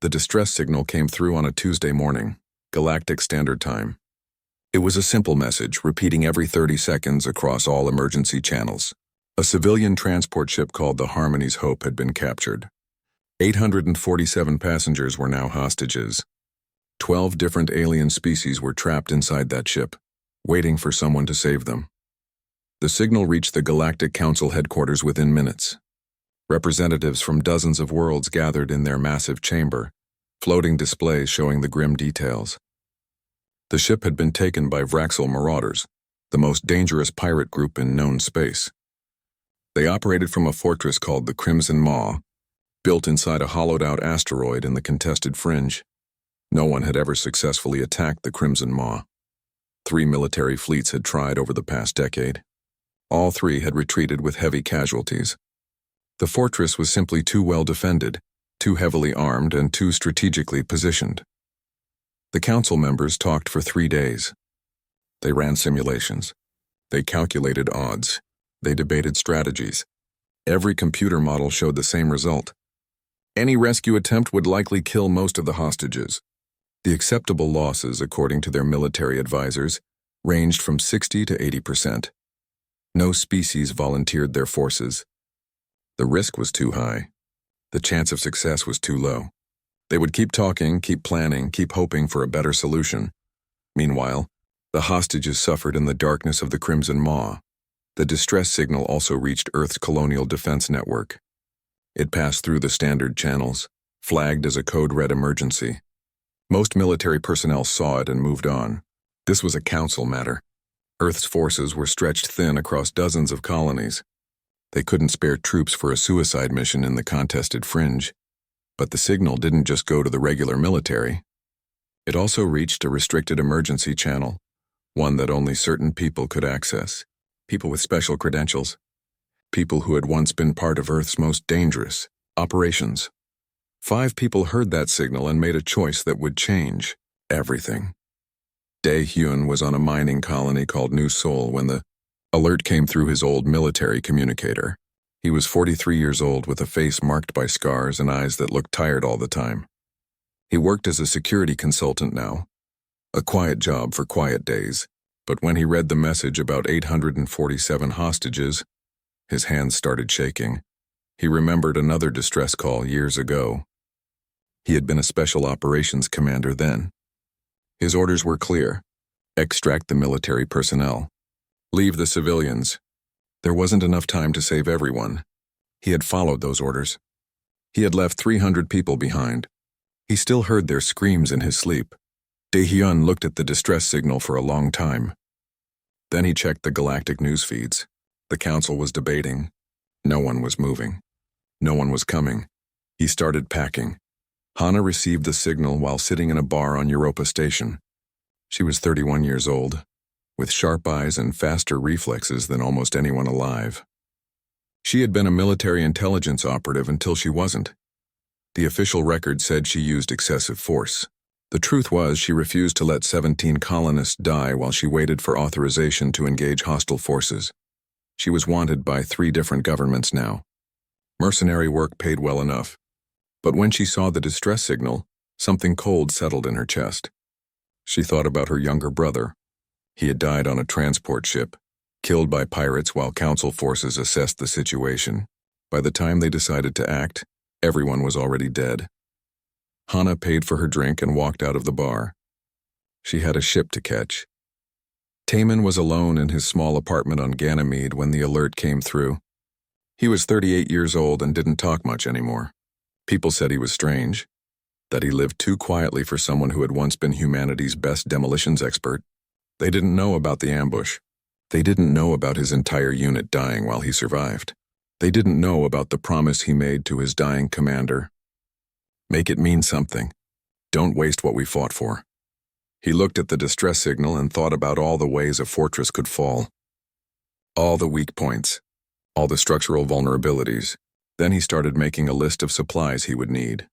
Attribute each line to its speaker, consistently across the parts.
Speaker 1: The distress signal came through on a Tuesday morning, Galactic Standard Time. It was a simple message, repeating every 30 seconds across all emergency channels. A civilian transport ship called the Harmony's Hope had been captured. 847 passengers were now hostages. 12 different alien species were trapped inside that ship, waiting for someone to save them. The signal reached the Galactic Council headquarters within minutes. Representatives from dozens of worlds gathered in their massive chamber, floating displays showing the grim details. The ship had been taken by Vraxel Marauders, the most dangerous pirate group in known space. They operated from a fortress called the Crimson Maw, built inside a hollowed-out asteroid in the contested fringe. No one had ever successfully attacked the Crimson Maw. 3 military fleets had tried over the past decade. All 3 had retreated with heavy casualties. The fortress was simply too well defended, too heavily armed, and too strategically positioned. The council members talked for 3 days. They ran simulations. They calculated odds. They debated strategies. Every computer model showed the same result. Any rescue attempt would likely kill most of the hostages. The acceptable losses, according to their military advisors, ranged from 60 to 80%. No species volunteered their forces. The risk was too high. The chance of success was too low. They would keep talking, keep planning, keep hoping for a better solution. Meanwhile, the hostages suffered in the darkness of the Crimson Maw. The distress signal also reached Earth's colonial defense network. It passed through the standard channels, flagged as a code-red emergency. Most military personnel saw it and moved on. This was a council matter. Earth's forces were stretched thin across dozens of colonies. They couldn't spare troops for a suicide mission in the contested fringe. But the signal didn't just go to the regular military. It also reached a restricted emergency channel, one that only certain people could access. People with special credentials. People who had once been part of Earth's most dangerous operations. 5 people heard that signal and made a choice that would change everything. Dae-Hyun was on a mining colony called New Seoul when the alert came through his old military communicator. He was 43 years old with a face marked by scars and eyes that looked tired all the time. He worked as a security consultant now. A quiet job for quiet days. But when he read the message about 847 hostages, his hands started shaking. He remembered another distress call years ago. He had been a special operations commander then. His orders were clear. Extract the military personnel. Leave the civilians. There wasn't enough time to save everyone. He had followed those orders. He had left 300 people behind. He still heard their screams in his sleep. Dae-Hyun looked at the distress signal for a long time. Then he checked the galactic news feeds. The council was debating. No one was moving. No one was coming. He started packing. Hana received the signal while sitting in a bar on Europa Station. She was 31 years old, with sharp eyes and faster reflexes than almost anyone alive. She had been a military intelligence operative until she wasn't. The official record said she used excessive force. The truth was she refused to let 17 colonists die while she waited for authorization to engage hostile forces. She was wanted by 3 different governments now. Mercenary work paid well enough. But when she saw the distress signal, something cold settled in her chest. She thought about her younger brother. He had died on a transport ship, killed by pirates while council forces assessed the situation. By the time they decided to act, everyone was already dead. Hana paid for her drink and walked out of the bar. She had a ship to catch. Taemin was alone in his small apartment on Ganymede when the alert came through. He was 38 years old and didn't talk much anymore. People said he was strange, that he lived too quietly for someone who had once been humanity's best demolitions expert. They didn't know about the ambush. They didn't know about his entire unit dying while he survived. They didn't know about the promise he made to his dying commander. Make it mean something. Don't waste what we fought for. He looked at the distress signal and thought about all the ways a fortress could fall. All the weak points. All the structural vulnerabilities. Then he started making a list of supplies he would need.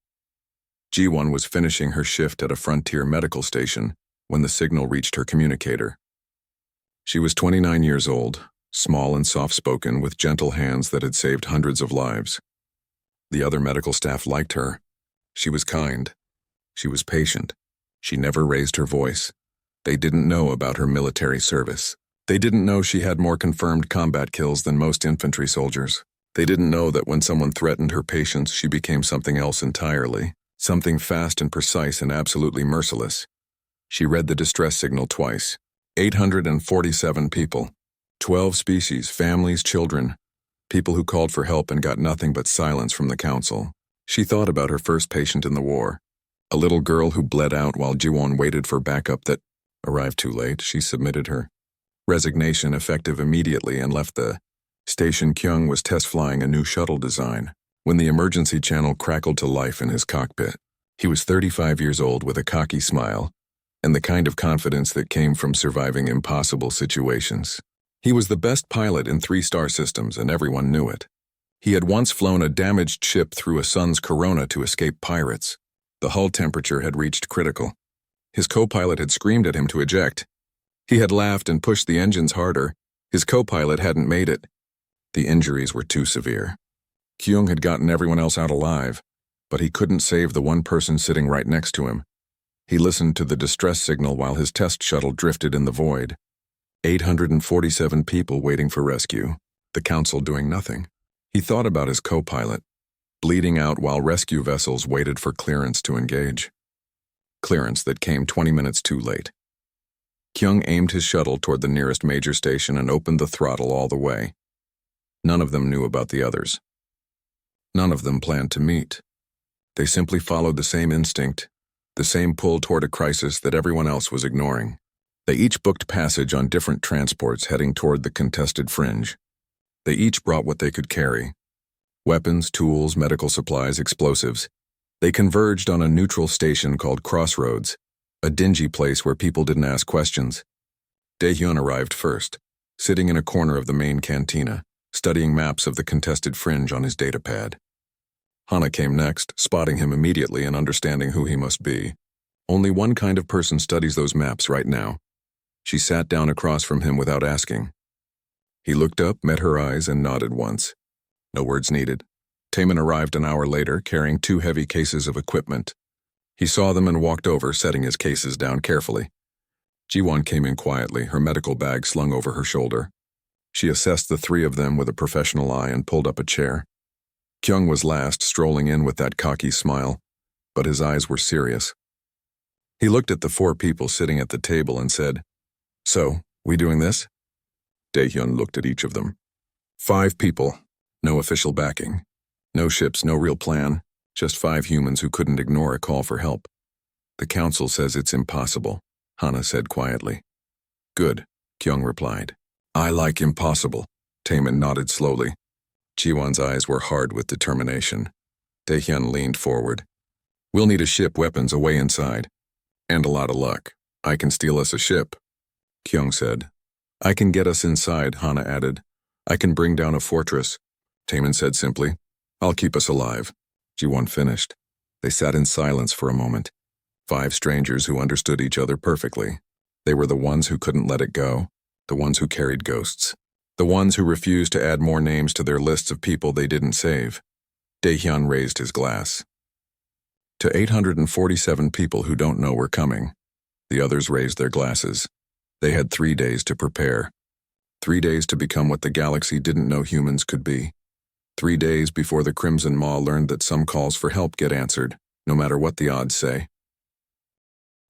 Speaker 1: Ji-won was finishing her shift at a frontier medical station when the signal reached her communicator. She was 29 years old, small and soft-spoken with gentle hands that had saved hundreds of lives. The other medical staff liked her. She was kind. She was patient. She never raised her voice. They didn't know about her military service. They didn't know she had more confirmed combat kills than most infantry soldiers. They didn't know that when someone threatened her patience, she became something else entirely, something fast and precise and absolutely merciless. She read the distress signal twice. 847 people. 12 species, families, children. People who called for help and got nothing but silence from the council. She thought about her first patient in the war. A little girl who bled out while Jiwon waited for backup that arrived too late. She submitted her resignation effective immediately and left the station. Kyung was test flying a new shuttle design when the emergency channel crackled to life in his cockpit. He was 35 years old with a cocky smile and the kind of confidence that came from surviving impossible situations. He was the best pilot in 3-star systems, and everyone knew it. He had once flown a damaged ship through a sun's corona to escape pirates. The hull temperature had reached critical. His co-pilot had screamed at him to eject. He had laughed and pushed the engines harder. His co-pilot hadn't made it. The injuries were too severe. Kyung had gotten everyone else out alive, but he couldn't save the one person sitting right next to him. He listened to the distress signal while his test shuttle drifted in the void. 847 people waiting for rescue, the council doing nothing. He thought about his co-pilot, bleeding out while rescue vessels waited for clearance to engage. Clearance that came 20 minutes too late. Kyung aimed his shuttle toward the nearest major station and opened the throttle all the way. None of them knew about the others. None of them planned to meet. They simply followed the same instinct, the same pull toward a crisis that everyone else was ignoring. They each booked passage on different transports heading toward the contested fringe. They each brought what they could carry: weapons, tools, medical supplies, explosives. They converged on a neutral station called Crossroads, a dingy place where people didn't ask questions. Daehyun arrived first, sitting in a corner of the main cantina, studying maps of the contested fringe on his datapad. Hana came next, spotting him immediately and understanding who he must be. Only one kind of person studies those maps right now. She sat down across from him without asking. He looked up, met her eyes, and nodded once. No words needed. Taemin arrived an hour later, carrying 2 heavy cases of equipment. He saw them and walked over, setting his cases down carefully. Jiwon came in quietly, her medical bag slung over her shoulder. She assessed the 3 of them with a professional eye and pulled up a chair. Kyung was last, strolling in with that cocky smile, but his eyes were serious. He looked at the 4 people sitting at the table and said, "So, we doing this?" Daehyun looked at each of them. 5 people, no official backing. No ships, no real plan, just 5 humans who couldn't ignore a call for help. "The council says it's impossible," Hana said quietly. "Good," Kyung replied. "I like impossible." Taemin nodded slowly. Jiwon's eyes were hard with determination. Daehyun leaned forward. "We'll need a ship, weapons away inside. And a lot of luck. I can steal us a ship," Kyung said. "I can get us inside," Hana added. "I can bring down a fortress," Taemin said simply. "I'll keep us alive," Jiwon finished. They sat in silence for a moment. 5 strangers who understood each other perfectly. They were the ones who couldn't let it go, the ones who carried ghosts, the ones who refused to add more names to their lists of people they didn't save. Daehyun raised his glass. "To 847 people who don't know we're coming." The others raised their glasses. They had 3 days to prepare. 3 days to become what the galaxy didn't know humans could be. 3 days before the Crimson Maw learned that some calls for help get answered, no matter what the odds say.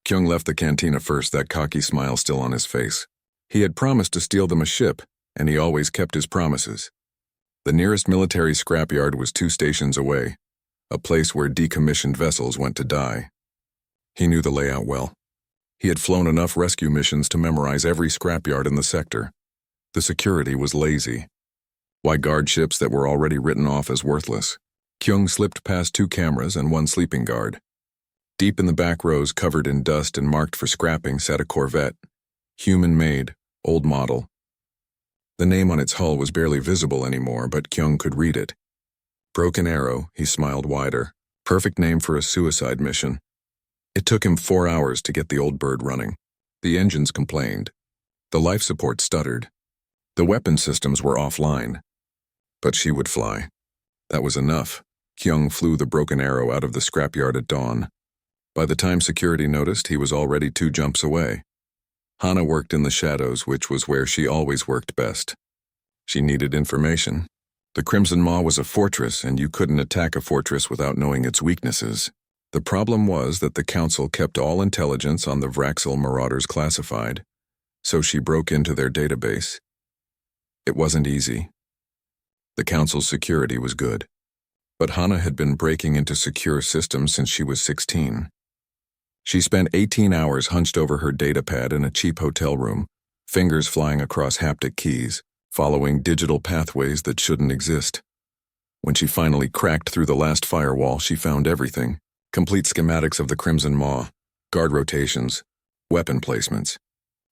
Speaker 1: Kyung left the cantina first, that cocky smile still on his face. He had promised to steal them a ship, and he always kept his promises. The nearest military scrapyard was 2 stations away, a place where decommissioned vessels went to die. He knew the layout well. He had flown enough rescue missions to memorize every scrapyard in the sector. The security was lazy. Why guard ships that were already written off as worthless? Kyung slipped past 2 cameras and 1 sleeping guard. Deep in the back rows, covered in dust and marked for scrapping, sat a Corvette. Human-made, old model. The name on its hull was barely visible anymore, but Kyung could read it. Broken Arrow, he smiled wider. Perfect name for a suicide mission. It took him 4 hours to get the old bird running. The engines complained. The life support stuttered. The weapon systems were offline. But she would fly. That was enough. Kyung flew the broken arrow out of the scrapyard at dawn. By the time security noticed, he was already 2 jumps away. Hana worked in the shadows, which was where she always worked best. She needed information. The Crimson Maw was a fortress, and you couldn't attack a fortress without knowing its weaknesses. The problem was that the Council kept all intelligence on the Vraxel Marauders classified, so she broke into their database. It wasn't easy. The Council's security was good, but Hana had been breaking into secure systems since she was 16. She spent 18 hours hunched over her datapad in a cheap hotel room, fingers flying across haptic keys, following digital pathways that shouldn't exist. When she finally cracked through the last firewall, she found everything. Complete schematics of the Crimson Maw, guard rotations, weapon placements,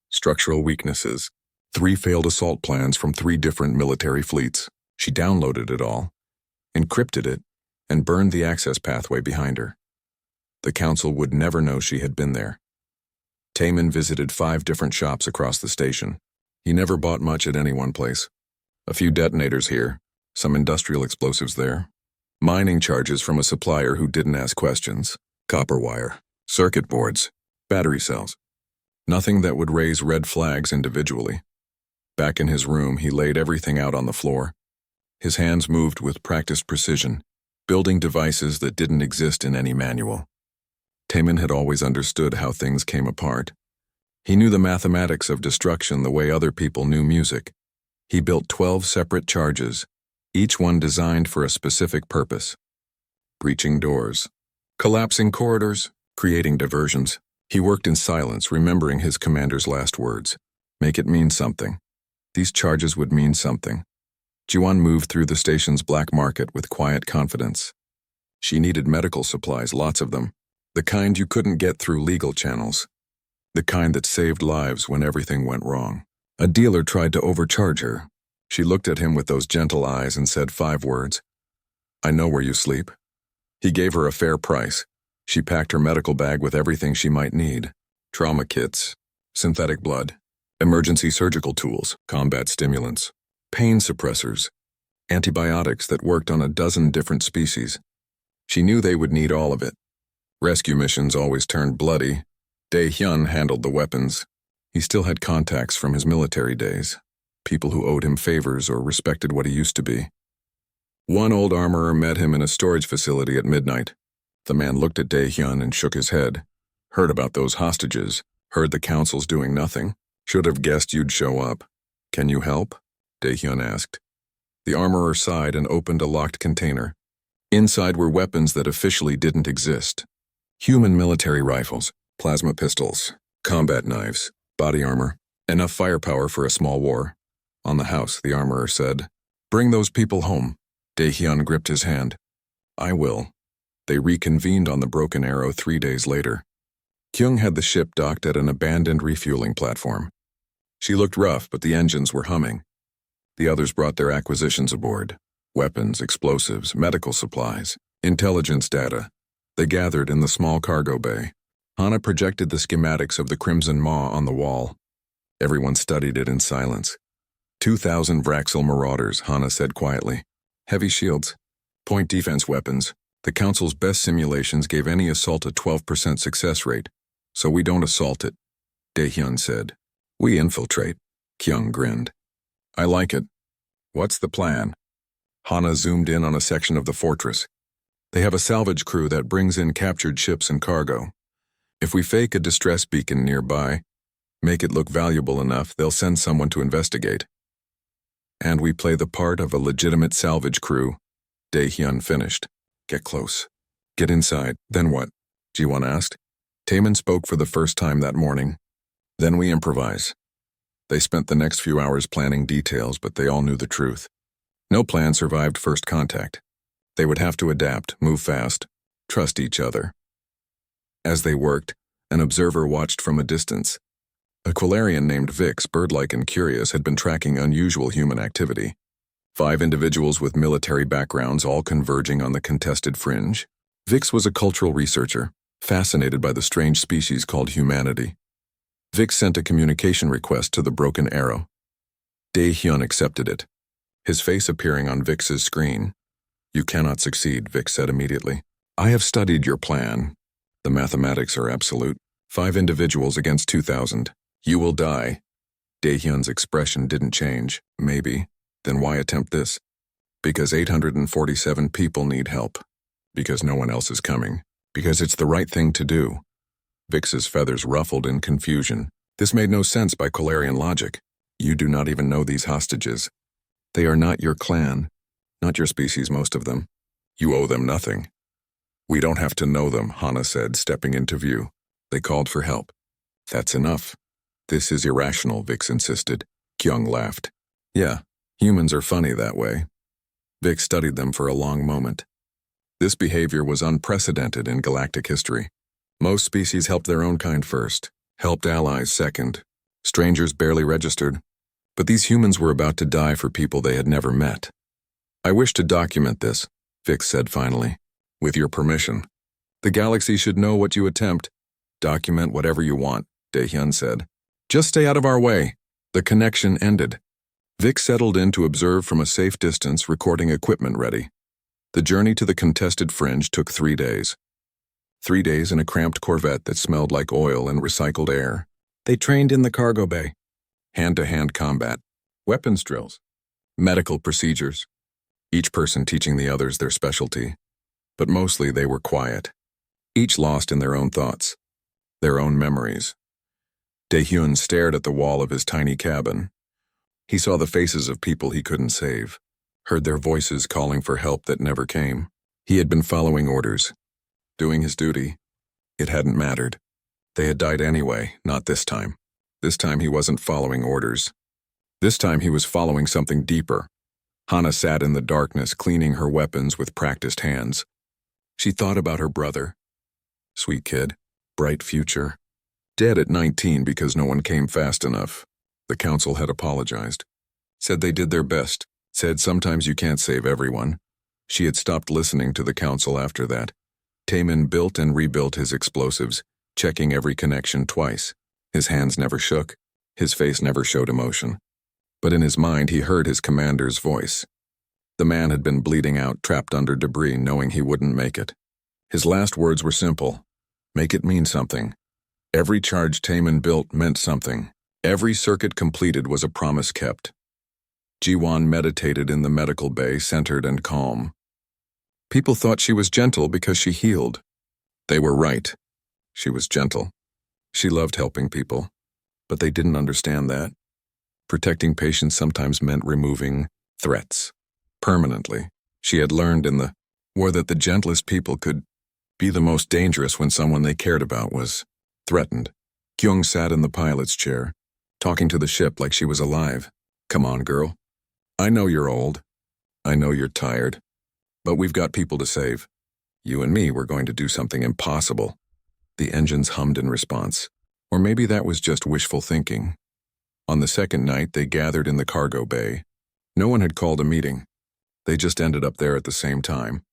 Speaker 1: structural weaknesses, 3 failed assault plans from 3 different military fleets. She downloaded it all, encrypted it, and burned the access pathway behind her. The Council would never know she had been there. Taemin visited 5 different shops across the station. He never bought much at any one place. A few detonators here, some industrial explosives there, mining charges from a supplier who didn't ask questions, copper wire, circuit boards, battery cells. Nothing that would raise red flags individually. Back in his room, he laid everything out on the floor. His hands moved with practiced precision, building devices that didn't exist in any manual. Taemin had always understood how things came apart. He knew the mathematics of destruction the way other people knew music. He built 12 separate charges, each one designed for a specific purpose. Breaching doors, collapsing corridors, creating diversions. He worked in silence, remembering his commander's last words. Make it mean something. These charges would mean something. Jiwon moved through the station's black market with quiet confidence. She needed medical supplies, lots of them. The kind you couldn't get through legal channels. The kind that saved lives when everything went wrong. A dealer tried to overcharge her. She looked at him with those gentle eyes and said 5 words. I know where you sleep. He gave her a fair price. She packed her medical bag with everything she might need. Trauma kits, synthetic blood, emergency surgical tools, combat stimulants, pain suppressors, antibiotics that worked on a dozen different species. She knew they would need all of it. Rescue missions always turned bloody. Dae-hyun handled the weapons. He still had contacts from his military days, people who owed him favors or respected what he used to be. One old armorer met him in a storage facility at midnight. The man looked at Dae-hyun and shook his head. Heard about those hostages, heard the Council's doing nothing. Should have guessed you'd show up. Can you help? Dae-hyun asked. The armorer sighed and opened a locked container. Inside were weapons that officially didn't exist. Human military rifles, plasma pistols, combat knives, body armor, enough firepower for a small war. On the house, the armorer said, Bring those people home. Dae-hyun gripped his hand. I will. They reconvened on the Broken Arrow 3 days later. Kyung had the ship docked at an abandoned refueling platform. She looked rough, but the engines were humming. The others brought their acquisitions aboard. Weapons, explosives, medical supplies, intelligence data. They gathered in the small cargo bay. Hana projected the schematics of the Crimson Maw on the wall. Everyone studied it in silence. 2,000 Vraxel Marauders, Hana said quietly. Heavy shields, point defense weapons. The Council's best simulations gave any assault a 12% success rate, so we don't assault it, Dae-hyun said. We infiltrate, Kyung grinned. I like it. What's the plan? Hana zoomed in on a section of the fortress. They have a salvage crew that brings in captured ships and cargo. If we fake a distress beacon nearby, make it look valuable enough, they'll send someone to investigate. And we play the part of a legitimate salvage crew, Dae-hyun finished. Get close. Get inside. Then what? Jiwon asked. Taemin spoke for the first time that morning. Then we improvise. They spent the next few hours planning details, but they all knew the truth. No plan survived first contact. They would have to adapt, move fast, trust each other. As they worked, an observer watched from a distance. A Quilarian named Vix, bird-like and curious, had been tracking unusual human activity. 5 individuals with military backgrounds all converging on the contested fringe. Vix was a cultural researcher, fascinated by the strange species called humanity. Vix sent a communication request to the Broken Arrow. Dae-hyun accepted it, his face appearing on Vix's screen. You cannot succeed, Vic said immediately. I have studied your plan. The mathematics are absolute. 5 individuals against 2,000. You will die. Daehyun's expression didn't change. Maybe. Then why attempt this? Because 847 people need help. Because no one else is coming. Because it's the right thing to do. Vix's feathers ruffled in confusion. This made no sense by Colarian logic. You do not even know these hostages. They are not your clan. Not your species, most of them. You owe them nothing. We don't have to know them, Hana said, stepping into view. They called for help. That's enough. This is irrational, Vix insisted. Kyung laughed. Yeah, humans are funny that way. Vix studied them for a long moment. This behavior was unprecedented in galactic history. Most species helped their own kind first, helped allies second. Strangers barely registered. But these humans were about to die for people they had never met. I wish to document this, Vix said finally. With your permission. The galaxy should know what you attempt. Document whatever you want, Daehyun said. Just stay out of our way. The connection ended. Vic settled in to observe from a safe distance, recording equipment ready. The journey to the contested fringe took 3 days. 3 days in a cramped Corvette that smelled like oil and recycled air. They trained in the cargo bay. Hand-to-hand combat. Weapons drills. Medical procedures. Each person teaching the others their specialty. But mostly they were quiet. Each lost in their own thoughts. Their own memories. Daehyun stared at the wall of his tiny cabin. He saw the faces of people he couldn't save, heard their voices calling for help that never came. He had been following orders, doing his duty. It hadn't mattered. They had died anyway, not this time. This time he wasn't following orders. This time he was following something deeper. Hana sat in the darkness, cleaning her weapons with practiced hands. She thought about her brother. Sweet kid, bright future. Dead at 19 because no one came fast enough. The council had apologized. Said they did their best. Said sometimes you can't save everyone. She had stopped listening to the council after that. Taemin built and rebuilt his explosives, checking every connection twice. His hands never shook. His face never showed emotion. But in his mind he heard his commander's voice. The man had been bleeding out, trapped under debris, knowing he wouldn't make it. His last words were simple. Make it mean something. Every charge Taemin built meant something. Every circuit completed was a promise kept. Jiwon meditated in the medical bay, centered and calm. People thought she was gentle because she healed. They were right. She was gentle. She loved helping people. But they didn't understand that. Protecting patients sometimes meant removing threats. Permanently. She had learned in the war that the gentlest people could be the most dangerous when someone they cared about was threatened. Kyung sat in the pilot's chair, talking to the ship like she was alive. Come on, girl. I know you're old. I know you're tired. But we've got people to save. You and me were going to do something impossible. The engines hummed in response. Or maybe that was just wishful thinking. On the second night, they gathered in the cargo bay. No one had called a meeting. They just ended up there at the same time.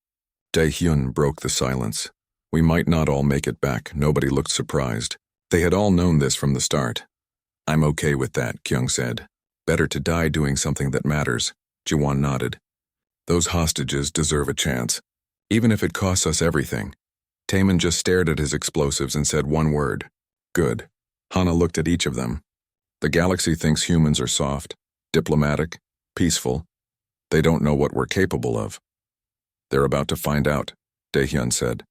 Speaker 1: Daehyun broke the silence. We might not all make it back. Nobody looked surprised. They had all known this from the start. I'm okay with that, Kyung said. Better to die doing something that matters. Jiwon nodded. Those hostages deserve a chance, even if it costs us everything. Taemin just stared at his explosives and said one word. Good. Hana looked at each of them. The galaxy thinks humans are soft, diplomatic, peaceful. They don't know what we're capable of. They're about to find out, Daehyun said.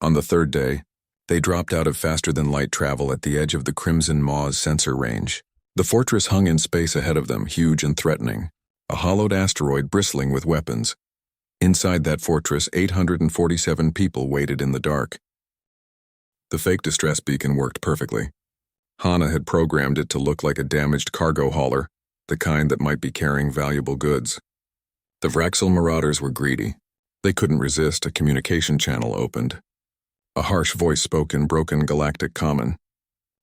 Speaker 1: On the third day, they dropped out of faster-than-light travel at the edge of the Crimson Maw's sensor range. The fortress hung in space ahead of them, huge and threatening, a hollowed asteroid bristling with weapons. Inside that fortress, 847 people waited in the dark. The fake distress beacon worked perfectly. Hana had programmed it to look like a damaged cargo hauler, the kind that might be carrying valuable goods. The Vraxel marauders were greedy. They couldn't resist. A communication channel opened. A harsh voice spoke in broken galactic common.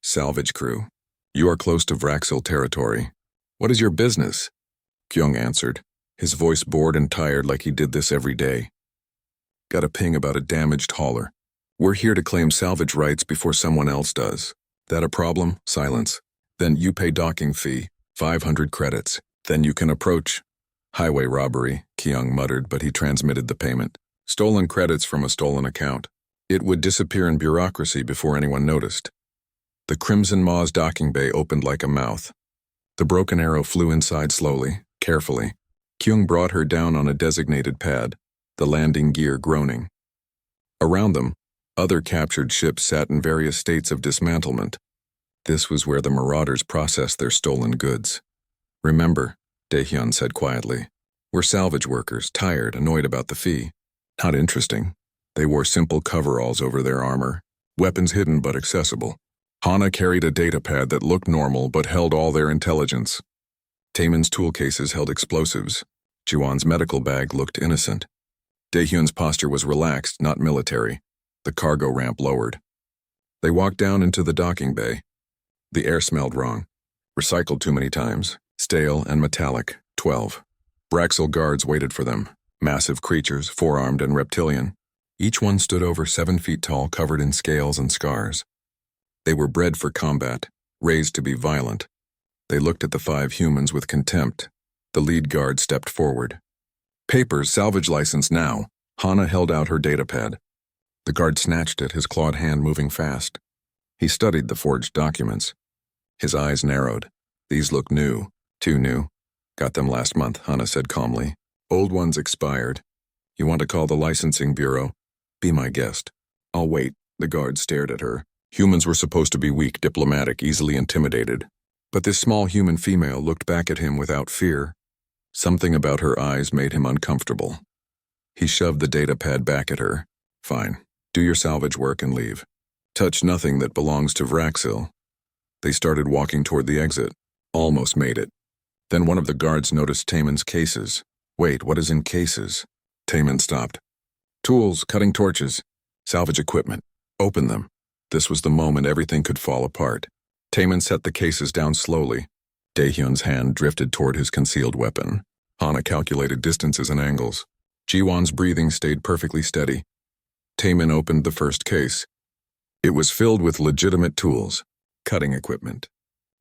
Speaker 1: Salvage crew. You are close to Vraxel territory. What is your business? Kyung answered, his voice bored and tired like he did this every day. Got a ping about a damaged hauler. We're here to claim salvage rights before someone else does. That a problem? Silence. Then you pay docking fee, 500 credits. Then you can approach. Highway robbery, Kyung muttered, but he transmitted the payment. Stolen credits from a stolen account. It would disappear in bureaucracy before anyone noticed. The Crimson Maw's docking bay opened like a mouth. The broken arrow flew inside slowly, carefully. Kyung brought her down on a designated pad, the landing gear groaning. Around them, other captured ships sat in various states of dismantlement. This was where the marauders processed their stolen goods. Remember, Daehyun said quietly, we're salvage workers, tired, annoyed about the fee. Not interesting. They wore simple coveralls over their armor, weapons hidden but accessible. Hana carried a data pad that looked normal but held all their intelligence. Taemin's tool cases held explosives. Jiwon's medical bag looked innocent. Daehyun's posture was relaxed, not military. The cargo ramp lowered. They walked down into the docking bay. The air smelled wrong. Recycled too many times. Stale and metallic. 12. Braxil guards waited for them. Massive creatures, four-armed and reptilian. Each one stood over 7 feet tall, covered in scales and scars. They were bred for combat, raised to be violent. They looked at the 5 humans with contempt. The lead guard stepped forward. Papers, salvage license now. Hana held out her datapad. The guard snatched it, his clawed hand moving fast. He studied the forged documents. His eyes narrowed. These look new, too new. Got them last month, Hana said calmly. Old ones expired. You want to call the licensing bureau? Be my guest. I'll wait. The guard stared at her. Humans were supposed to be weak, diplomatic, easily intimidated. But this small human female looked back at him without fear. Something about her eyes made him uncomfortable. He shoved the data pad back at her. Fine. Do your salvage work and leave. Touch nothing that belongs to Vraxil. They started walking toward the exit. Almost made it. Then one of the guards noticed Taemin's cases. Wait, what is in cases? Taemin stopped. Tools, cutting torches, salvage equipment. Open them. This was the moment everything could fall apart. Taemin set the cases down slowly. Daehyun's hand drifted toward his concealed weapon. Hana calculated distances and angles. Jiwon's breathing stayed perfectly steady. Taemin opened the first case. It was filled with legitimate tools, cutting equipment,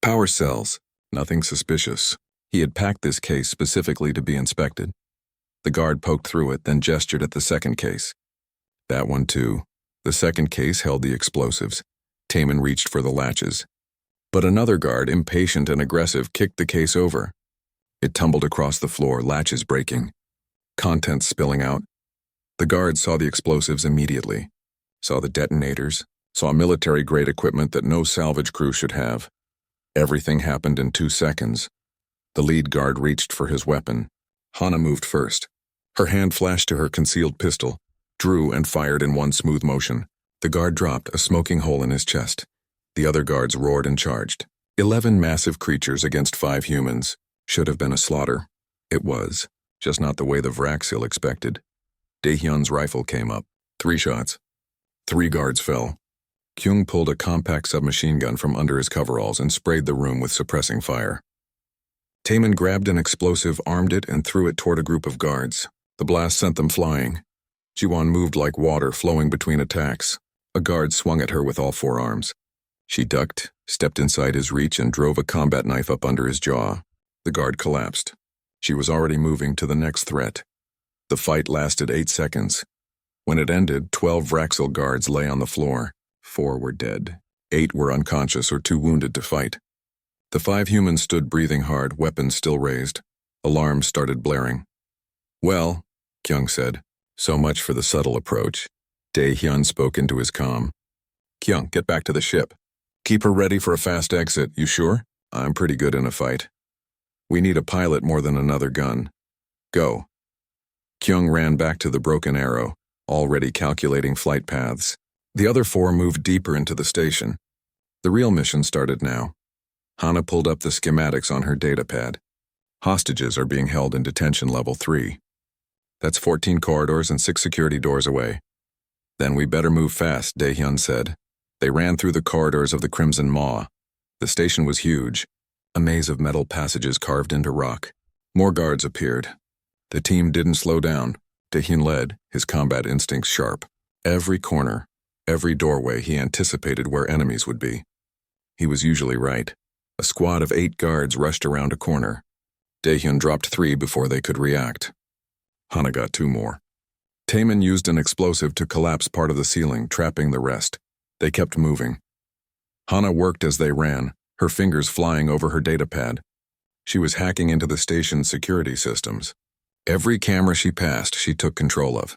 Speaker 1: power cells, nothing suspicious. He had packed this case specifically to be inspected. The guard poked through it, then gestured at the second case. That one too. The second case held the explosives. Taemin reached for the latches. But another guard, impatient and aggressive, kicked the case over. It tumbled across the floor, latches breaking. Contents spilling out. The guard saw the explosives immediately. Saw the detonators. Saw military-grade equipment that no salvage crew should have. Everything happened in 2 seconds. The lead guard reached for his weapon. Hana moved first. Her hand flashed to her concealed pistol, drew and fired in one smooth motion. The guard dropped, a smoking hole in his chest. The other guards roared and charged. 11 massive creatures against 5 humans. Should have been a slaughter. It was, just not the way the Vraxil expected. Daehyun's rifle came up. 3 shots. 3 guards fell. Kyung pulled a compact submachine gun from under his coveralls and sprayed the room with suppressing fire. Taemin grabbed an explosive, armed it, and threw it toward a group of guards. The blast sent them flying. Jiwon moved like water flowing between attacks. A guard swung at her with all 4 arms. She ducked, stepped inside his reach, and drove a combat knife up under his jaw. The guard collapsed. She was already moving to the next threat. The fight lasted 8 seconds. When it ended, 12 Vraxil guards lay on the floor. 4 were dead. 8 were unconscious or too wounded to fight. The 5 humans stood breathing hard, weapons still raised. Alarms started blaring. Well, Kyung said, so much for the subtle approach. Daehyun spoke into his comm. Kyung, get back to the ship. Keep her ready for a fast exit, you sure? I'm pretty good in a fight. We need a pilot more than another gun. Go. Kyung ran back to the broken arrow, already calculating flight paths. The other 4 moved deeper into the station. The real mission started now. Hana pulled up the schematics on her datapad. Hostages are being held in detention level 3. That's 14 corridors and 6 security doors away. Then we better move fast, Daehyun said. They ran through the corridors of the Crimson Maw. The station was huge, a maze of metal passages carved into rock. More guards appeared. The team didn't slow down. Daehyun led, his combat instincts sharp. Every corner, every doorway, he anticipated where enemies would be. He was usually right. A squad of 8 guards rushed around a corner. Daehyun dropped 3 before they could react. Hana got 2 more. Taemin used an explosive to collapse part of the ceiling, trapping the rest. They kept moving. Hana worked as they ran, her fingers flying over her datapad. She was hacking into the station's security systems. Every camera she passed, she took control of.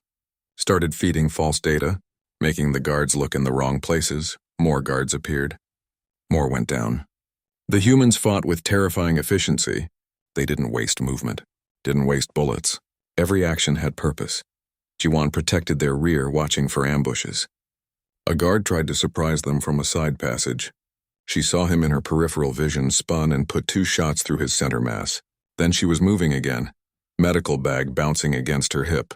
Speaker 1: Started feeding false data, making the guards look in the wrong places. More guards appeared. More went down. The humans fought with terrifying efficiency. They didn't waste movement, didn't waste bullets. Every action had purpose. Ji-won protected their rear, watching for ambushes. A guard tried to surprise them from a side passage. She saw him in her peripheral vision, spun and put 2 shots through his center mass. Then she was moving again, medical bag bouncing against her hip.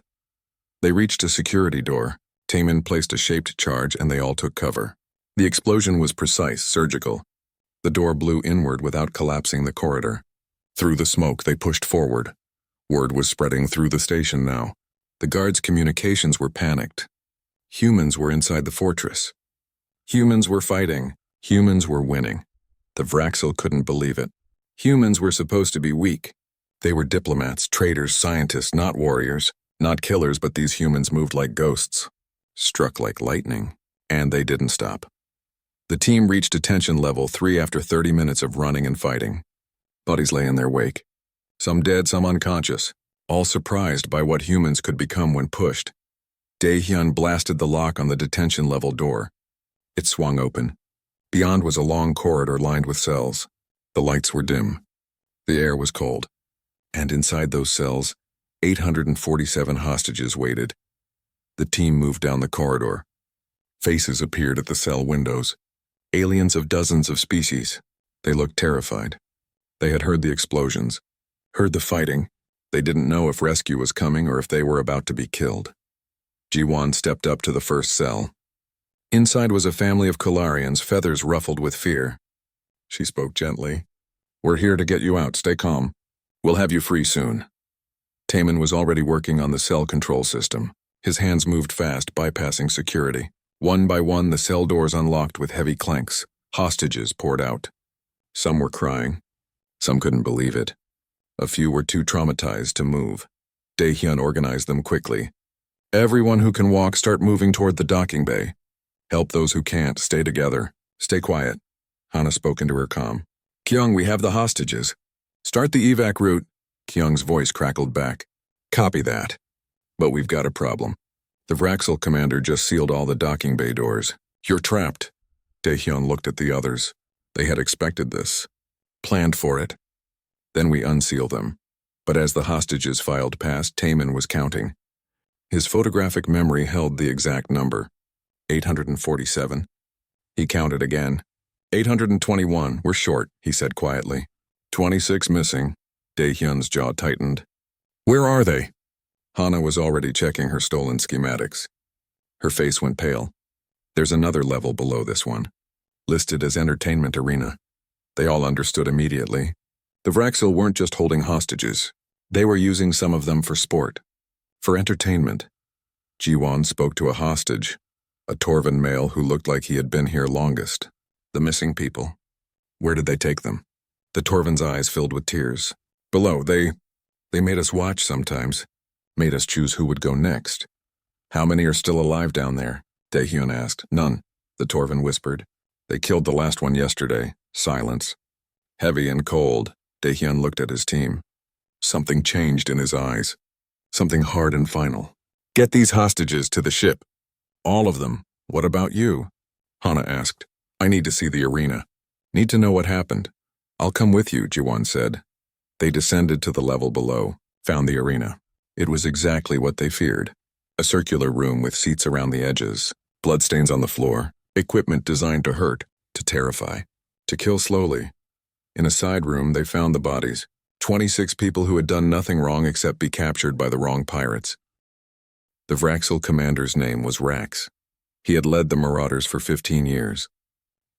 Speaker 1: They reached a security door. Taemin placed a shaped charge and they all took cover. The explosion was precise, surgical. The door blew inward without collapsing the corridor. Through the smoke, they pushed forward. Word was spreading through the station now. The guards' communications were panicked. Humans were inside the fortress. Humans were fighting. Humans were winning. The Vraxel couldn't believe it. Humans were supposed to be weak. They were diplomats, traitors, scientists, not warriors, not killers, but these humans moved like ghosts. Struck like lightning. And they didn't stop. The team reached attention level 3 after 30 minutes of running and fighting. Bodies lay in their wake. Some dead, some unconscious, all surprised by what humans could become when pushed. Daehyun blasted the lock on the detention level door. It swung open. Beyond was a long corridor lined with cells. The lights were dim. The air was cold. And inside those cells, 847 hostages waited. The team moved down the corridor. Faces appeared at the cell windows. Aliens of dozens of species. They looked terrified. They had heard the explosions, heard the fighting. They didn't know if rescue was coming or if they were about to be killed. Ji-won stepped up to the first cell. Inside was a family of Kalarians, feathers ruffled with fear. She spoke gently. "We're here to get you out. Stay calm. We'll have you free soon." Taemin was already working on the cell control system. His hands moved fast, bypassing security. One by one, the cell doors unlocked with heavy clanks. Hostages poured out. Some were crying. Some couldn't believe it. A few were too traumatized to move. Daehyun organized them quickly. "Everyone who can walk, start moving toward the docking bay. Help those who can't. Stay together. Stay quiet." Hana spoke into her comm. "Kyung, we have the hostages. Start the evac route." Kyung's voice crackled back. "Copy that. But we've got a problem. The Vraxel commander just sealed all the docking bay doors. You're trapped." Daehyun looked at the others. They had expected this. Planned for it. Then we unseal them. But as the hostages filed past, Taemin was counting. His photographic memory held the exact number. 847. He counted again. 821. We're short, he said quietly. 26 missing. Daehyun's jaw tightened. "Where are they?" Hana was already checking her stolen schematics. Her face went pale. "There's another level below this one. Listed as entertainment arena." They all understood immediately. The Vraxel weren't just holding hostages. They were using some of them for sport. For entertainment. Ji-won spoke to a hostage, a Torvan male who looked like he had been here longest. The missing people. Where did they take them? The Torvan's eyes filled with tears. "Below, they made us watch sometimes. Made us choose who would go next." "How many are still alive down there?" Daehyun asked. "None," the Torvan whispered. "They killed the last one yesterday." Silence. Heavy and cold, Daehyun looked at his team. Something changed in his eyes. Something hard and final. "Get these hostages to the ship." "All of them. What about you?" Hana asked. "I need to see the arena. Need to know what happened." "I'll come with you," Ji-won said. They descended to the level below, found the arena. It was exactly what they feared. A circular room with seats around the edges, bloodstains on the floor, equipment designed to hurt, to terrify, to kill slowly. In a side room, they found the bodies. 26 people who had done nothing wrong except be captured by the wrong pirates. The Vraxel commander's name was Rax. He had led the Marauders for 15 years.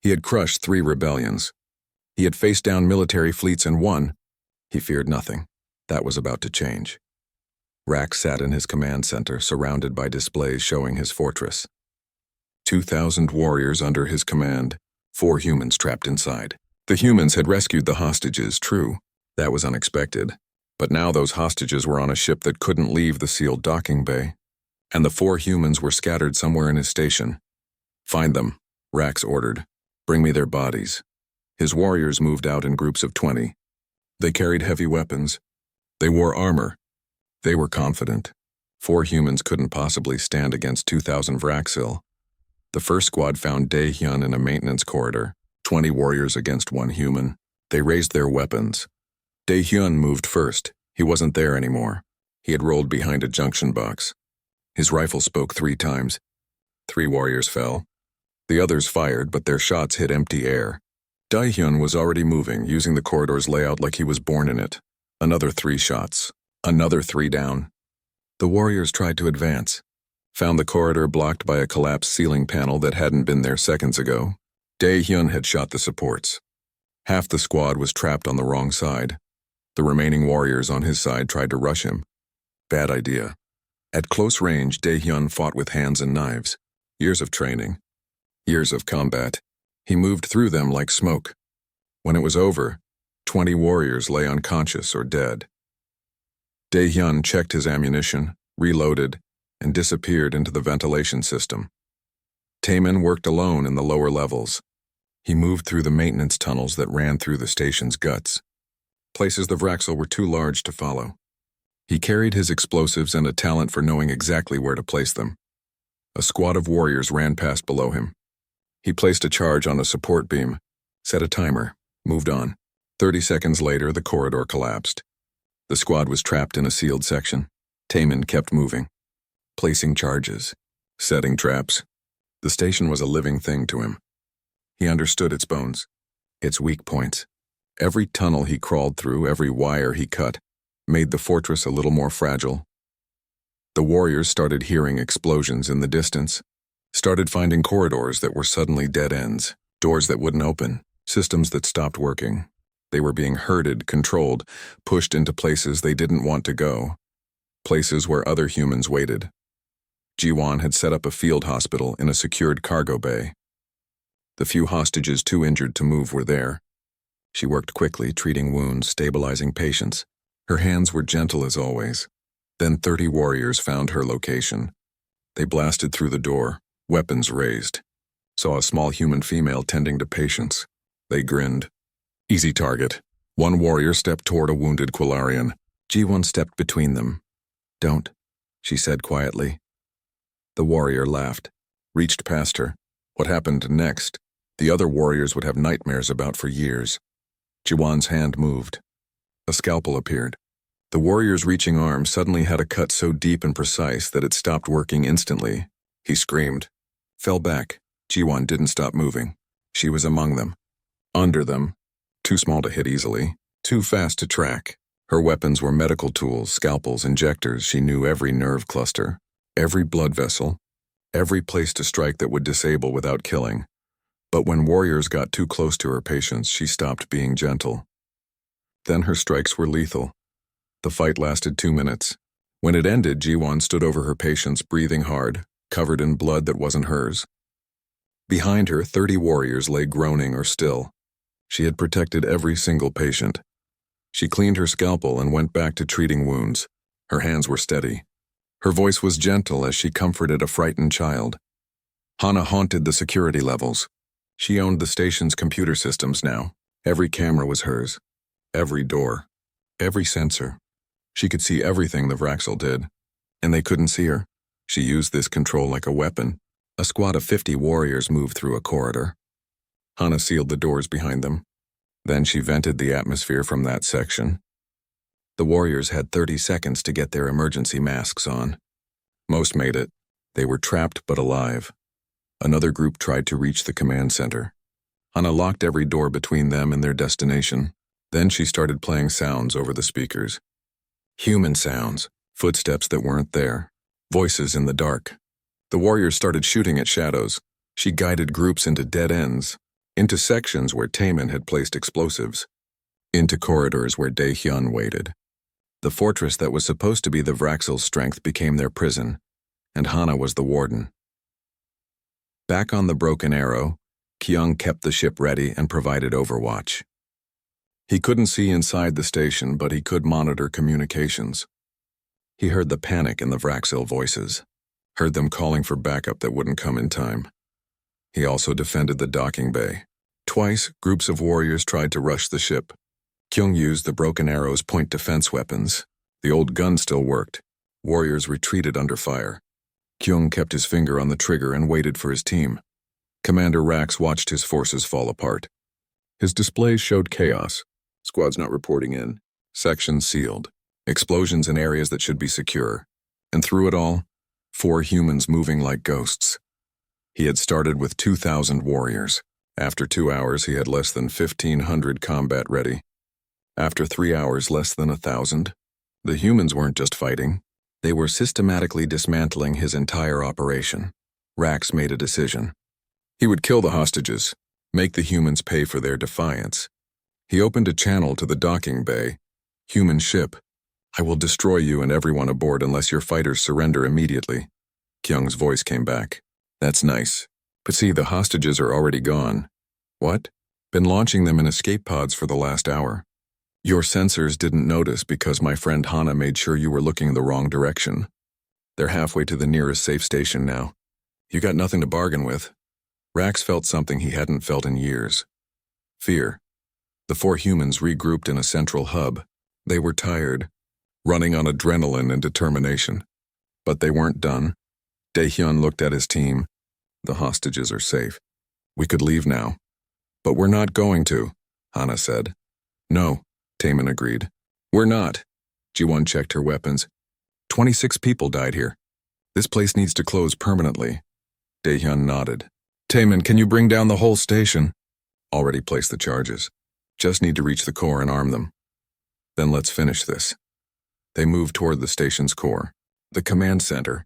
Speaker 1: He had crushed 3 rebellions. He had faced down military fleets and won. He feared nothing. That was about to change. Rax sat in his command center, surrounded by displays showing his fortress. 2,000 warriors under his command, 4 humans trapped inside. The humans had rescued the hostages, true. That was unexpected. But now those hostages were on a ship that couldn't leave the sealed docking bay, and the 4 humans were scattered somewhere in his station. "Find them," Rax ordered. "Bring me their bodies." His warriors moved out in groups of 20. They carried heavy weapons. They wore armor. They were confident. 4 humans couldn't possibly stand against 2,000 Vraxil. The first squad found Dae-hyun in a maintenance corridor, 20 warriors against 1 human. They raised their weapons. Dae-hyun moved first. He wasn't there anymore. He had rolled behind a junction box. His rifle spoke 3 times. 3 warriors fell. The others fired, but their shots hit empty air. Dae-hyun was already moving, using the corridor's layout like he was born in it. Another 3 shots. Another 3 down. The warriors tried to advance. Found the corridor blocked by a collapsed ceiling panel that hadn't been there seconds ago. Dae-hyun had shot the supports. Half the squad was trapped on the wrong side. The remaining warriors on his side tried to rush him. Bad idea. At close range, Dae-hyun fought with hands and knives. Years of training. Years of combat. He moved through them like smoke. When it was over, 20 warriors lay unconscious or dead. Dae-hyun checked his ammunition, reloaded, and disappeared into the ventilation system. Taemin worked alone in the lower levels. He moved through the maintenance tunnels that ran through the station's guts. Places the Vraxil were too large to follow. He carried his explosives and a talent for knowing exactly where to place them. A squad of warriors ran past below him. He placed a charge on a support beam, set a timer, moved on. 30 seconds later, the corridor collapsed. The squad was trapped in a sealed section. Taemin kept moving, placing charges, setting traps. The station was a living thing to him. He understood its bones, its weak points. Every tunnel he crawled through, every wire he cut, made the fortress a little more fragile. The warriors started hearing explosions in the distance, started finding corridors that were suddenly dead ends, doors that wouldn't open, systems that stopped working. They were being herded, controlled, pushed into places they didn't want to go, places where other humans waited. Ji-won had set up a field hospital in a secured cargo bay. The few hostages too injured to move were there. She worked quickly, treating wounds, stabilizing patients. Her hands were gentle as always. Then 30 warriors found her location. They blasted through the door, weapons raised. Saw a small human female tending to patients. They grinned. Easy target. 1 warrior stepped toward a wounded Quillarian. Ji-won stepped between them. "Don't," she said quietly. The warrior laughed, reached past her. What happened next, the other warriors would have nightmares about for years. Ji-won's hand moved. A scalpel appeared. The warrior's reaching arm suddenly had a cut so deep and precise that it stopped working instantly. He screamed, fell back. Ji-won didn't stop moving. She was among them. Under them. Too small to hit easily. Too fast to track. Her weapons were medical tools, scalpels, injectors. She knew every nerve cluster, every blood vessel, every place to strike that would disable without killing. But when warriors got too close to her patients, she stopped being gentle. Then her strikes were lethal. The fight lasted 2 minutes. When it ended, Ji-won stood over her patients, breathing hard, covered in blood that wasn't hers. Behind her, 30 warriors lay groaning or still. She had protected every single patient. She cleaned her scalpel and went back to treating wounds. Her hands were steady. Her voice was gentle as she comforted a frightened child. Hana haunted the security levels. She owned the station's computer systems now. Every camera was hers. Every door. Every sensor. She could see everything the Vraxil did, and they couldn't see her. She used this control like a weapon. A squad of 50 warriors moved through a corridor. Hana sealed the doors behind them. Then she vented the atmosphere from that section. The warriors had 30 seconds to get their emergency masks on. Most made it. They were trapped but alive. Another group tried to reach the command center. Hana locked every door between them and their destination. Then she started playing sounds over the speakers. Human sounds, footsteps that weren't there, voices in the dark. The warriors started shooting at shadows. She guided groups into dead ends, into sections where Taemin had placed explosives, into corridors where Dae-hyun waited. The fortress that was supposed to be the Vraxil's strength became their prison, and Hana was the warden. Back on the Broken Arrow, Kyung kept the ship ready and provided overwatch. He couldn't see inside the station, but he could monitor communications. He heard the panic in the Vraxil voices, heard them calling for backup that wouldn't come in time. He also defended the docking bay. Twice, groups of warriors tried to rush the ship. Kyung used the broken arrow's point defense weapons. The old gun still worked. Warriors retreated under fire. Kyung kept his finger on the trigger and waited for his team. Commander Rax watched his forces fall apart. His displays showed chaos. Squads not reporting in. Sections sealed. Explosions in areas that should be secure. And through it all, 4 humans moving like ghosts. He had started with 2,000 warriors. After 2 hours, he had less than 1,500 combat ready. After 3 hours, less than 1,000. The humans weren't just fighting. They were systematically dismantling his entire operation. Rax made a decision. He would kill the hostages, make the humans pay for their defiance. He opened a channel to the docking bay. Human ship. I will destroy you and everyone aboard unless your fighters surrender immediately. Kyung's voice came back. That's nice. But see, the hostages are already gone. What? Been launching them in escape pods for the last hour. Your sensors didn't notice because my friend Hana made sure you were looking the wrong direction. They're halfway to the nearest safe station now. You got nothing to bargain with. Rax felt something he hadn't felt in years. Fear. The 4 humans regrouped in a central hub. They were tired, running on adrenaline and determination. But they weren't done. Daehyun looked at his team. The hostages are safe. We could leave now. But we're not going to, Hana said. No, Taemin agreed. We're not. Ji-won checked her weapons. 26 people died here. This place needs to close permanently. Daehyun nodded. Taemin, can you bring down the whole station? Already placed the charges. Just need to reach the core and arm them. Then let's finish this. They moved toward the station's core, the command center,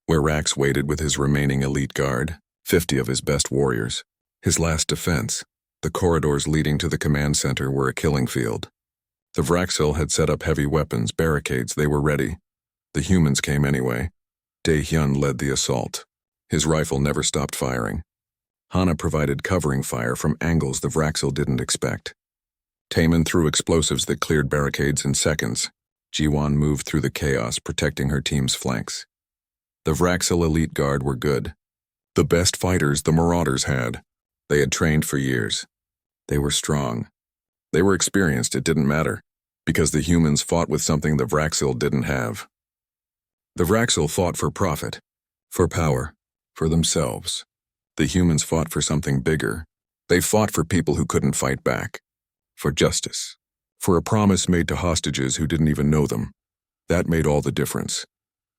Speaker 1: where Rax waited with his remaining elite guard, 50 of his best warriors. His last defense. The corridors leading to the command center were a killing field. The Vraxil had set up heavy weapons, barricades, they were ready. The humans came anyway. Daehyun led the assault. His rifle never stopped firing. Hana provided covering fire from angles the Vraxil didn't expect. Taemin threw explosives that cleared barricades in seconds. Ji-won moved through the chaos, protecting her team's flanks. The Vraxil elite guard were good. The best fighters the Marauders had. They had trained for years. They were strong. They were experienced, it didn't matter, because the humans fought with something the Vraxil didn't have. The Vraxil fought for profit, for power, for themselves. The humans fought for something bigger. They fought for people who couldn't fight back. For justice. For a promise made to hostages who didn't even know them. That made all the difference.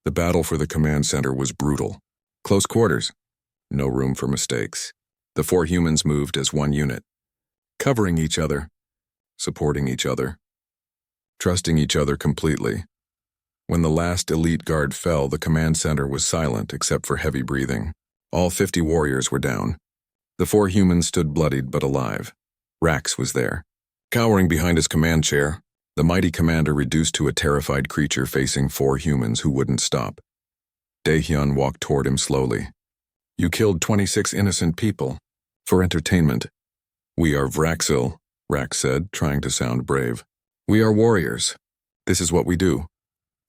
Speaker 1: The battle for the command center was brutal. Close quarters. No room for mistakes. The 4 humans moved as one unit. Covering each other. Supporting each other. Trusting each other completely. When the last elite guard fell, the command center was silent except for heavy breathing. All 50 warriors were down. The 4 humans stood bloodied but alive. Rax was there. Cowering behind his command chair, the mighty commander reduced to a terrified creature facing 4 humans who wouldn't stop. Daehyun walked toward him slowly. You killed 26 innocent people. For entertainment. We are Vraxil, Rax said, trying to sound brave. We are warriors. This is what we do.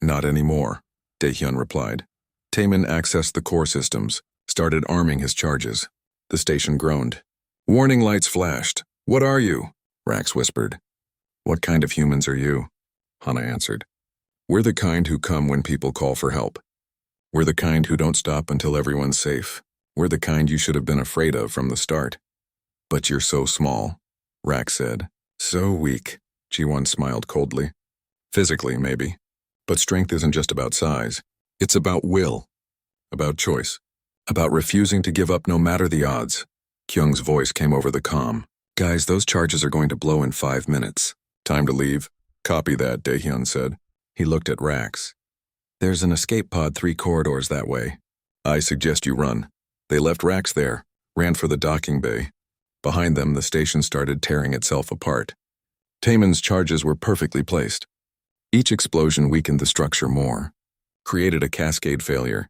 Speaker 1: Not anymore, Daehyun replied. Taemin accessed the core systems, started arming his charges. The station groaned. Warning lights flashed. What are you? Rax whispered. What kind of humans are you? Hana answered. We're the kind who come when people call for help. We're the kind who don't stop until everyone's safe. We're the kind you should have been afraid of from the start. But you're so small, Rax said. So weak, Ji-won smiled coldly. Physically, maybe. But strength isn't just about size. It's about will. About choice. About refusing to give up no matter the odds. Kyung's voice came over the comm. Guys, those charges are going to blow in 5 minutes. Time to leave. Copy that, Daehyun said. He looked at Rax. There's an escape pod 3 corridors that way. I suggest you run. They left Rax there, ran for the docking bay. Behind them, the station started tearing itself apart. Taemin's charges were perfectly placed. Each explosion weakened the structure more. Created a cascade failure.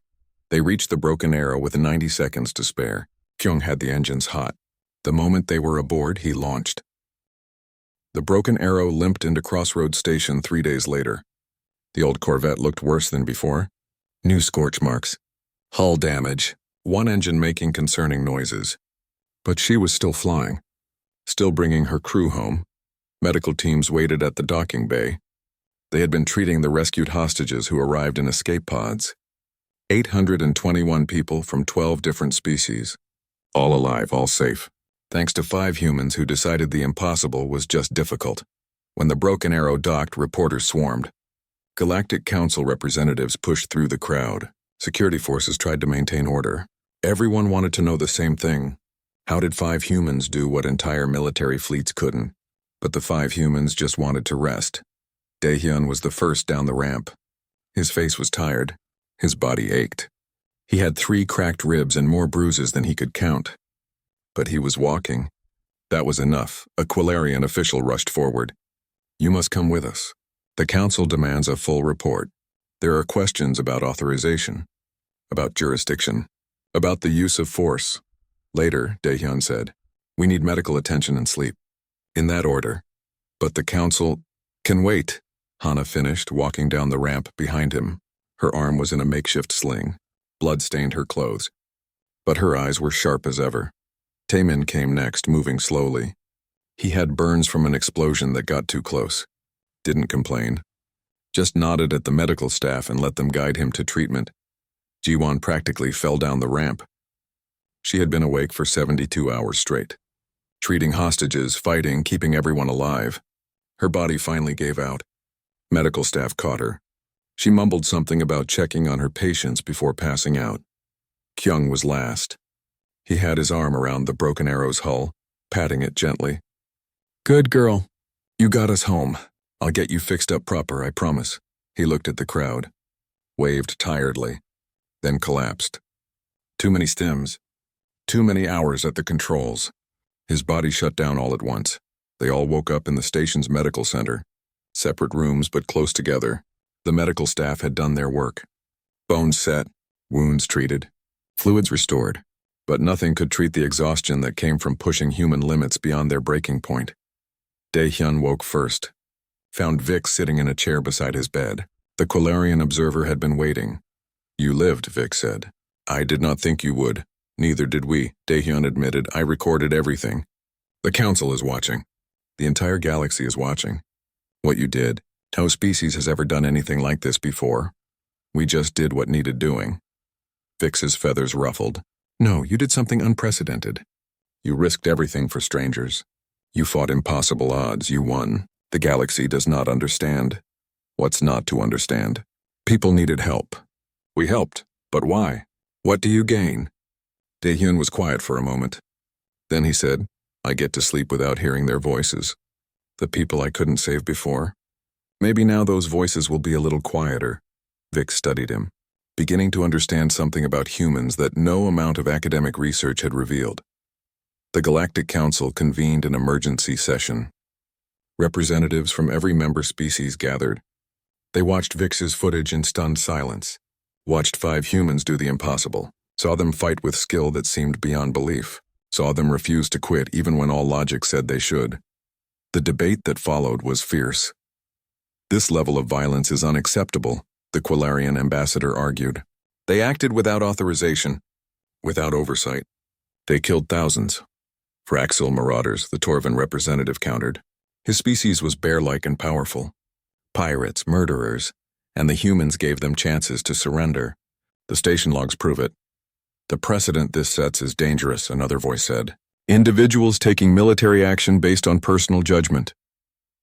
Speaker 1: They reached the broken arrow with 90 seconds to spare. Kyung had the engines hot. The moment they were aboard, he launched. The Broken Arrow limped into Crossroads Station 3 days later. The old Corvette looked worse than before. New scorch marks. Hull damage. One engine making concerning noises. But she was still flying. Still bringing her crew home. Medical teams waited at the docking bay. They had been treating the rescued hostages who arrived in escape pods. 821 people from 12 different species. All alive, all safe. Thanks to 5 humans who decided the impossible was just difficult. When the Broken Arrow docked, reporters swarmed. Galactic Council representatives pushed through the crowd. Security forces tried to maintain order. Everyone wanted to know the same thing. How did 5 humans do what entire military fleets couldn't? But the 5 humans just wanted to rest. Daehyun was the first down the ramp. His face was tired. His body ached. He had 3 cracked ribs and more bruises than he could count. But he was walking. That was enough. A Quillarian official rushed forward. "You must come with us. The council demands a full report. There are questions about authorization, about jurisdiction, about the use of force." Later, Daehyun said, "We need medical attention and sleep." In that order. But the council can wait, Hana finished, walking down the ramp behind him. Her arm was in a makeshift sling. Blood stained her clothes. But her eyes were sharp as ever. Taemin came next, moving slowly. He had burns from an explosion that got too close. Didn't complain. Just nodded at the medical staff and let them guide him to treatment. Jiwon practically fell down the ramp. She had been awake for 72 hours straight. Treating hostages, fighting, keeping everyone alive. Her body finally gave out. Medical staff caught her. She mumbled something about checking on her patients before passing out. Kyung was last. He had his arm around the Broken Arrow's hull, patting it gently. "Good girl. You got us home. I'll get you fixed up proper, I promise." He looked at the crowd, waved tiredly, then collapsed. Too many stims. Too many hours at the controls. His body shut down all at once. They all woke up in the station's medical center. Separate rooms but close together. The medical staff had done their work. Bones set, wounds treated, fluids restored. But nothing could treat the exhaustion that came from pushing human limits beyond their breaking point. Daehyun woke first. Found Vic sitting in a chair beside his bed. The Quillarian observer had been waiting. "You lived," Vic said. "I did not think you would." "Neither did we," Daehyun admitted. "I recorded everything. The council is watching. The entire galaxy is watching. What you did. No species has ever done anything like this before. We just did what needed doing." Vic's feathers ruffled. "No, you did something unprecedented. You risked everything for strangers. You fought impossible odds. You won. The galaxy does not understand. What's not to understand? People needed help. We helped. But why? What do you gain?" Daehyun was quiet for a moment. Then he said, "I get to sleep without hearing their voices. The people I couldn't save before. Maybe now those voices will be a little quieter." Vic studied him, beginning to understand something about humans that no amount of academic research had revealed. The Galactic Council convened an emergency session. Representatives from every member species gathered. They watched Vic's footage in stunned silence, watched 5 humans do the impossible, saw them fight with skill that seemed beyond belief, saw them refuse to quit even when all logic said they should. The debate that followed was fierce. "This level of violence is unacceptable," the Quillarian ambassador argued. "They acted without authorization, without oversight. They killed thousands." Fraxil marauders, the Torvan representative countered. His species was bear-like and powerful. Pirates, murderers, and the humans gave them chances to surrender. The station logs prove it. "The precedent this sets is dangerous," another voice said. "Individuals taking military action based on personal judgment."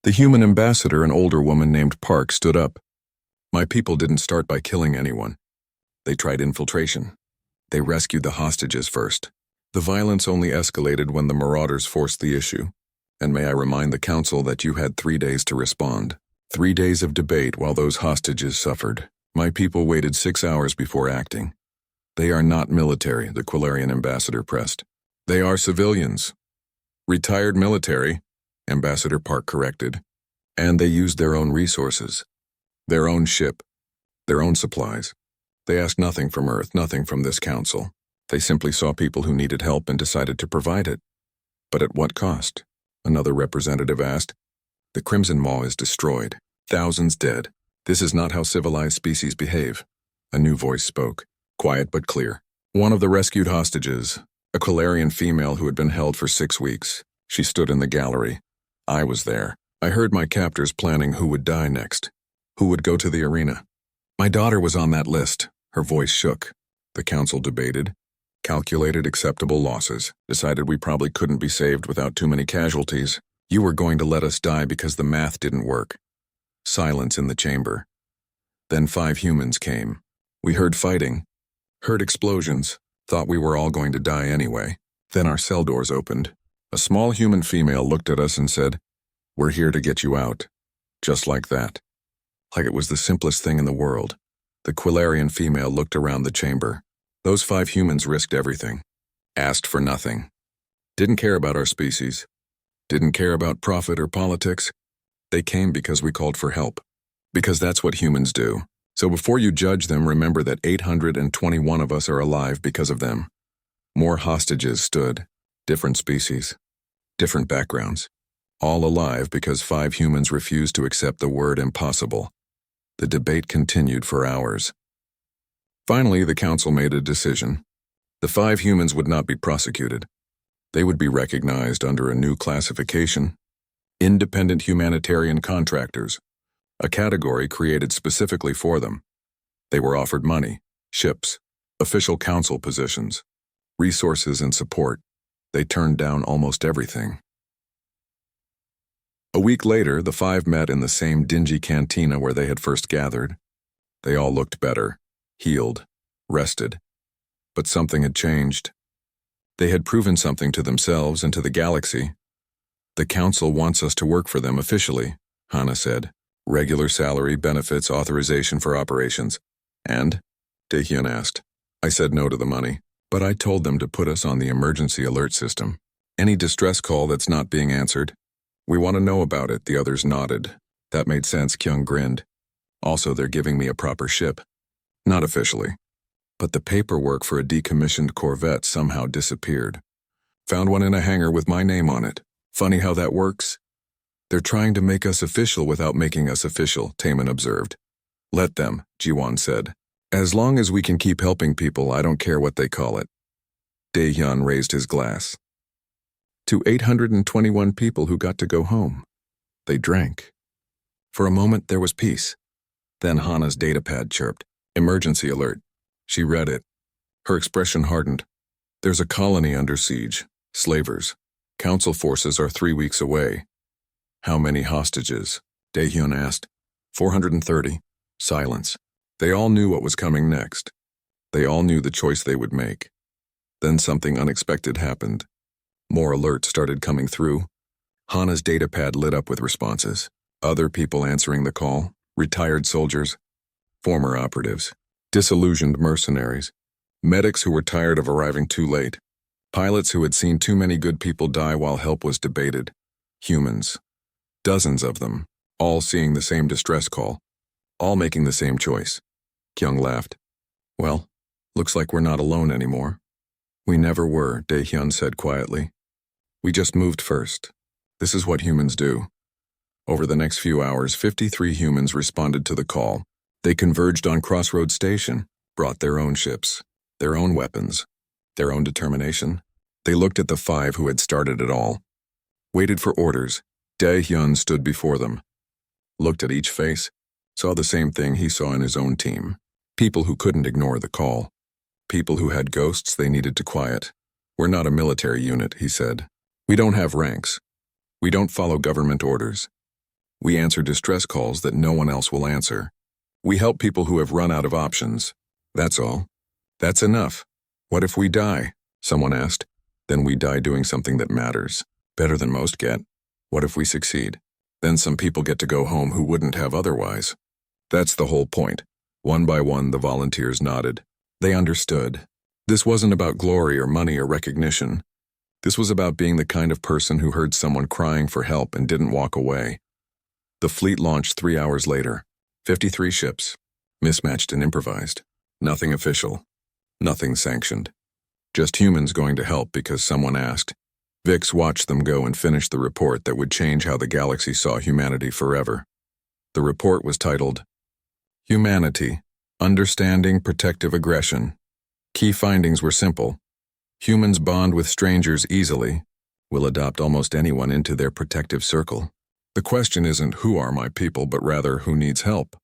Speaker 1: The human ambassador, an older woman named Park, stood up. "My people didn't start by killing anyone. They tried infiltration. They rescued the hostages first. The violence only escalated when the marauders forced the issue. And may I remind the council that you had 3 days to respond. 3 days of debate while those hostages suffered. My people waited 6 hours before acting. They are not military," the Quillarian ambassador pressed. "They are civilians. Retired military," Ambassador Park corrected. "And they used their own resources. Their own ship. Their own supplies. They asked nothing from Earth, nothing from this council. They simply saw people who needed help and decided to provide it." "But at what cost?" another representative asked. The Crimson Maw is destroyed. Thousands dead. This is not how civilized species behave. A new voice spoke, quiet but clear. One of the rescued hostages, a Quilarian female who had been held for 6 weeks. She stood in the gallery. I was there. I heard my captors planning who would die next, who would go to the arena. My daughter was on that list. Her voice shook. The council debated, calculated acceptable losses, decided we probably couldn't be saved without too many casualties. You were going to let us die because the math didn't work. Silence in the chamber. Then 5 humans came. We heard fighting, heard explosions, thought we were all going to die anyway. Then our cell doors opened. A small human female looked at us and said, "We're here to get you out." Just like that. Like it was the simplest thing in the world. The Quilarian female looked around the chamber. Those 5 humans risked everything. Asked for nothing. Didn't care about our species. Didn't care about profit or politics. They came because we called for help. Because that's what humans do. So before you judge them, remember that 821 of us are alive because of them. More hostages stood. Different species. Different backgrounds. All alive because 5 humans refused to accept the word impossible. The debate continued for hours. Finally, the council made a decision. The 5 humans would not be prosecuted. They would be recognized under a new classification: independent humanitarian contractors, a category created specifically for them. They were offered money, ships, official council positions, resources and support. They turned down almost everything. A week later, the 5 met in the same dingy cantina where they had first gathered. They all looked better, healed, rested. But something had changed. They had proven something to themselves and to the galaxy. "The council wants us to work for them officially," Hana said. "Regular salary, benefits, authorization for operations." "And?" Daehyun asked. I said no to the money, but I told them to put us on the emergency alert system. Any distress call that's not being answered. "We want to know about it," the others nodded. That made sense, Kyung grinned. "Also, they're giving me a proper ship." "Not officially. But the paperwork for a decommissioned Corvette somehow disappeared. Found one in a hangar with my name on it. Funny how that works." "They're trying to make us official without making us official," Taemin observed. "Let them," Jiwon said. "As long as we can keep helping people, I don't care what they call it." Daehyun raised his glass. To 821 people who got to go home. They drank. For a moment there was peace. Then Hana's datapad chirped, "Emergency alert." She read it. Her expression hardened. "There's a colony under siege. Slavers. Council forces are 3 weeks away." "How many hostages?" Daehyun asked. 430. Silence. They all knew what was coming next. They all knew the choice they would make. Then something unexpected happened. More alerts started coming through. Hana's datapad lit up with responses. Other people answering the call. Retired soldiers. Former operatives. Disillusioned mercenaries. Medics who were tired of arriving too late. Pilots who had seen too many good people die while help was debated. Humans. Dozens of them. All seeing the same distress call. All making the same choice. Kyung laughed. "Well, looks like we're not alone anymore." "We never were," Daehyun said quietly. "We just moved first. This is what humans do." Over the next few hours, 53 humans responded to the call. They converged on Crossroads Station, brought their own ships, their own weapons, their own determination. They looked at the 5 who had started it all. Waited for orders. Daehyun stood before them. Looked at each face. Saw the same thing he saw in his own team. People who couldn't ignore the call. People who had ghosts they needed to quiet. "We're not a military unit," he said. "We don't have ranks. We don't follow government orders. We answer distress calls that no one else will answer. We help people who have run out of options. That's all." "That's enough. What if we die?" someone asked. "Then we die doing something that matters. Better than most get. What if we succeed? Then some people get to go home who wouldn't have otherwise." That's the whole point. One by one, the volunteers nodded. They understood. This wasn't about glory or money or recognition. This was about being the kind of person who heard someone crying for help and didn't walk away. The fleet launched 3 hours later. 53 ships. Mismatched and improvised. Nothing official. Nothing sanctioned. Just humans going to help because someone asked. Vix watched them go and finish the report that would change how the galaxy saw humanity forever. The report was titled, Humanity, Understanding Protective Aggression. Key findings were simple. Humans bond with strangers easily, will adopt almost anyone into their protective circle. The question isn't who are my people, but rather who needs help.